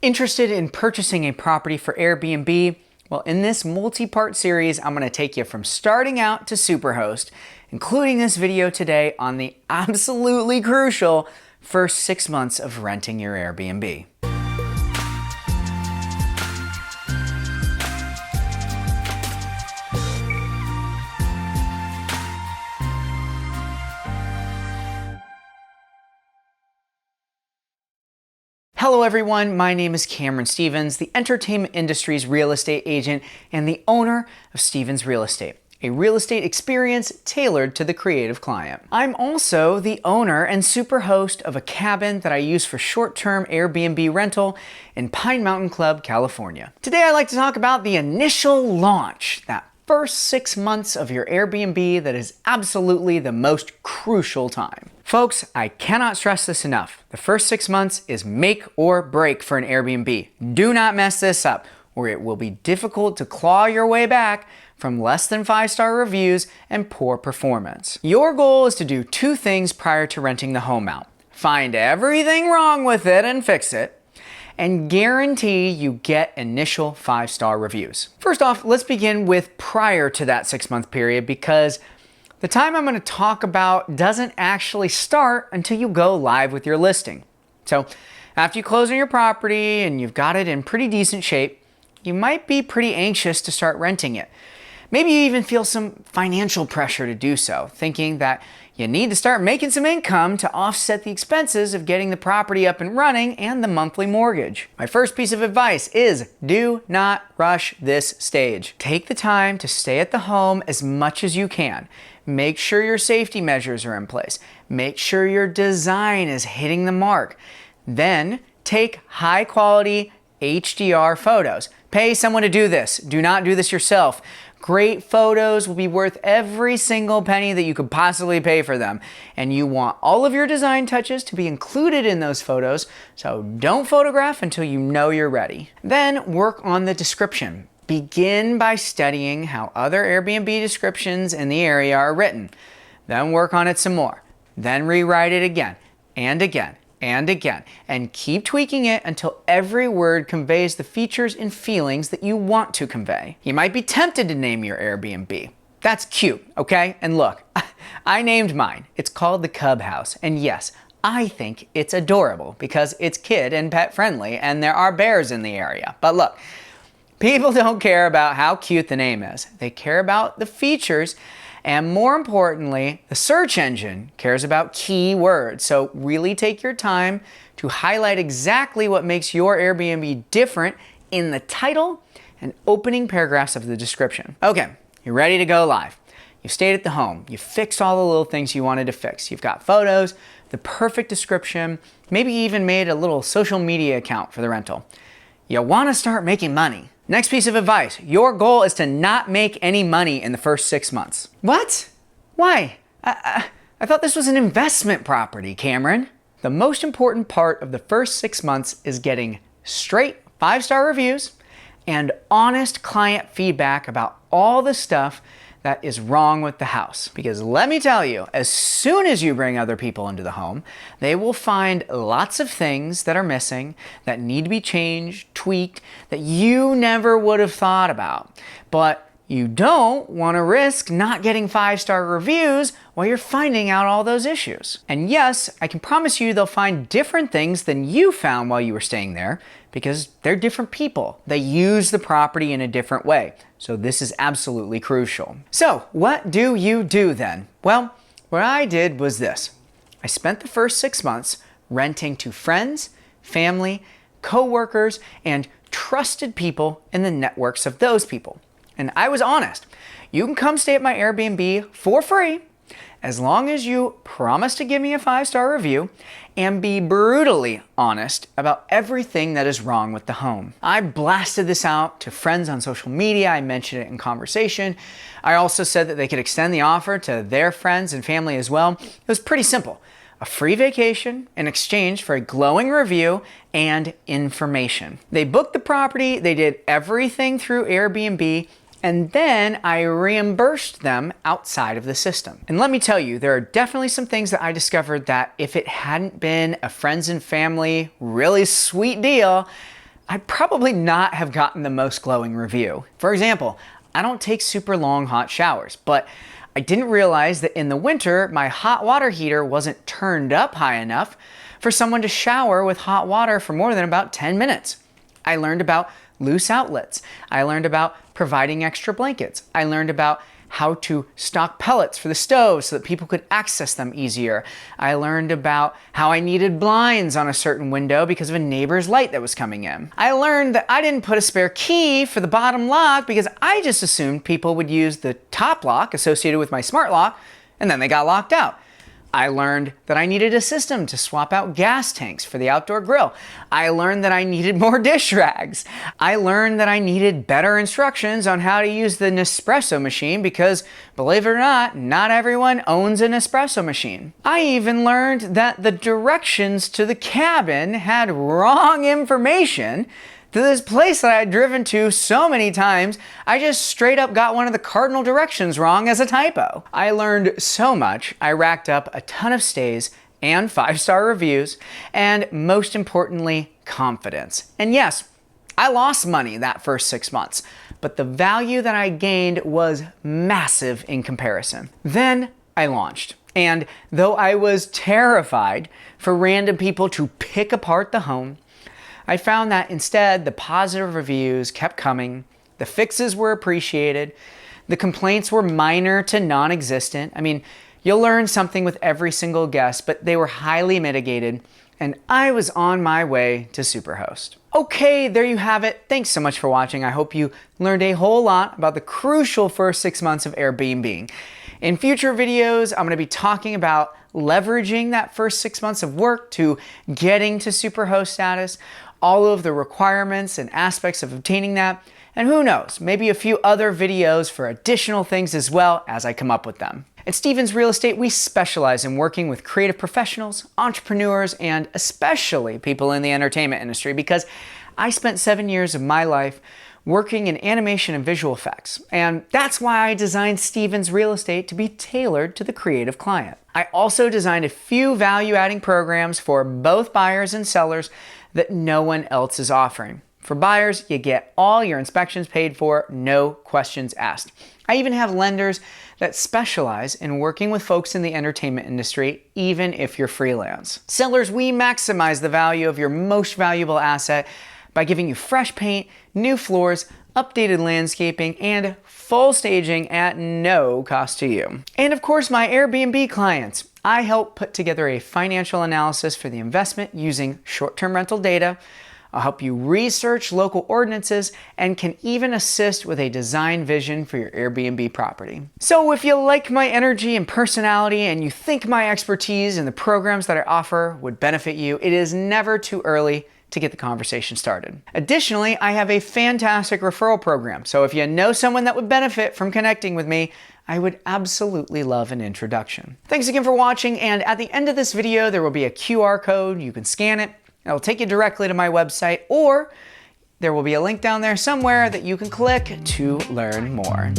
Interested in purchasing a property for Airbnb? Well, in this multi-part series, I'm going to take you from starting out to Superhost, including this video today on the absolutely crucial first 6 months of renting your Airbnb. Hello everyone, my name is Cameron Stevens, the entertainment industry's real estate agent and the owner of Stevens Real Estate, a real estate experience tailored to the creative client. I'm also the owner and super host of a cabin that I use for short-term Airbnb rental in Pine Mountain Club, California. Today I'd like to talk about the initial launch, that first 6 months of your Airbnb that is absolutely the most crucial time. Folks, I cannot stress this enough. The first 6 months is make or break for an Airbnb. Do not mess this up, or it will be difficult to claw your way back from less than 5-star reviews and poor performance. Your goal is to do 2 things prior to renting the home out. Find everything wrong with it and fix it, and guarantee you get initial 5-star reviews. First off, let's begin with prior to that 6-month period, because the time I'm going to talk about doesn't actually start until you go live with your listing. So after you close on your property and you've got it in pretty decent shape, you might be pretty anxious to start renting it. Maybe you even feel some financial pressure to do so, thinking that you need to start making some income to offset the expenses of getting the property up and running and the monthly mortgage. My first piece of advice is do not rush this stage. Take the time to stay at the home as much as you can. Make sure your safety measures are in place. Make sure your design is hitting the mark. Then take high quality HDR photos. Pay someone to do this. Do not do this yourself. Great photos will be worth every single penny that you could possibly pay for them. And you want all of your design touches to be included in those photos, so don't photograph until you know you're ready. Then work on the description. Begin by studying how other Airbnb descriptions in the area are written. Then work on it some more. Then rewrite it again and again and again, and keep tweaking it until every word conveys the features and feelings that you want to convey. You might be tempted to name your Airbnb. That's cute, okay? And look, I named mine. It's called the Cub House, and yes, I think it's adorable because it's kid and pet friendly and there are bears in the area. But look, people don't care about how cute the name is. They care about the features, and more importantly, the search engine cares about keywords. So really take your time to highlight exactly what makes your Airbnb different in the title and opening paragraphs of the description. Okay, you're ready to go live. You've stayed at the home. You've fixed all the little things you wanted to fix. You've got photos, the perfect description, maybe even made a little social media account for the rental. You want to start making money. Next piece of advice, your goal is to not make any money in the first 6 months. What? Why? I thought this was an investment property, Cameron. The most important part of the first 6 months is getting straight 5-star reviews and honest client feedback about all the stuff that is wrong with the house. Because let me tell you, as soon as you bring other people into the home, they will find lots of things that are missing, that need to be changed, tweaked, that you never would have thought about. But you don't want to risk not getting 5-star reviews while you're finding out all those issues. And yes, I can promise you they'll find different things than you found while you were staying there, because they're different people. They use the property in a different way. So this is absolutely crucial. So what do you do then? Well, what I did was this. I spent the first 6 months renting to friends, family, co-workers, and trusted people in the networks of those people. And I was honest. You can come stay at my Airbnb for free as long as you promise to give me a 5-star review and be brutally honest about everything that is wrong with the home. I blasted this out to friends on social media. I mentioned it in conversation. I also said that they could extend the offer to their friends and family as well. It was pretty simple. A free vacation in exchange for a glowing review and information. They booked the property, they did everything through Airbnb, and then I reimbursed them outside of the system. And let me tell you, there are definitely some things that I discovered that if it hadn't been a friends and family really sweet deal, I'd probably not have gotten the most glowing review. For example, I don't take super long hot showers, but I didn't realize that in the winter, my hot water heater wasn't turned up high enough for someone to shower with hot water for more than about 10 minutes. I learned about loose outlets. I learned about providing extra blankets. I learned about how to stock pellets for the stove so that people could access them easier. I learned about how I needed blinds on a certain window because of a neighbor's light that was coming in. I learned that I didn't put a spare key for the bottom lock because I just assumed people would use the top lock associated with my smart lock and then they got locked out. I learned that I needed a system to swap out gas tanks for the outdoor grill. I learned that I needed more dish rags. I learned that I needed better instructions on how to use the Nespresso machine because, believe it or not everyone owns an espresso machine. I even learned that the directions to the cabin had wrong information. To this place that I had driven to so many times, I just straight up got one of the cardinal directions wrong as a typo. I learned so much, I racked up a ton of stays and 5-star reviews, and most importantly, confidence. And yes, I lost money that first 6 months, but the value that I gained was massive in comparison. Then I launched. And though I was terrified for random people to pick apart the home, I found that instead the positive reviews kept coming, the fixes were appreciated, the complaints were minor to non-existent. I mean, you'll learn something with every single guest, but they were highly mitigated, and I was on my way to Superhost. Okay, there you have it. Thanks so much for watching. I hope you learned a whole lot about the crucial first 6 months of Airbnb. In future videos, I'm going to be talking about leveraging that first 6 months of work to getting to Superhost status, all of the requirements and aspects of obtaining that, and who knows, maybe a few other videos for additional things as well as I come up with them. At Stevens Real Estate, we specialize in working with creative professionals, entrepreneurs, and especially people in the entertainment industry because I spent 7 years of my life working in animation and visual effects. And that's why I designed Stevens Real Estate to be tailored to the creative client. I also designed a few value-adding programs for both buyers and sellers that no one else is offering. For buyers, you get all your inspections paid for, no questions asked. I even have lenders that specialize in working with folks in the entertainment industry, even if you're freelance. Sellers, we maximize the value of your most valuable asset by giving you fresh paint, new floors, updated landscaping, and full staging at no cost to you. And of course, my Airbnb clients. I help put together a financial analysis for the investment using short-term rental data. I'll help you research local ordinances and can even assist with a design vision for your Airbnb property. So if you like my energy and personality and you think my expertise and the programs that I offer would benefit you, it is never too early to get the conversation started. Additionally, I have a fantastic referral program. So if you know someone that would benefit from connecting with me, I would absolutely love an introduction. Thanks again for watching, and at the end of this video, there will be a QR code. You can scan it. It'll take you directly to my website, or there will be a link down there somewhere that you can click to learn more.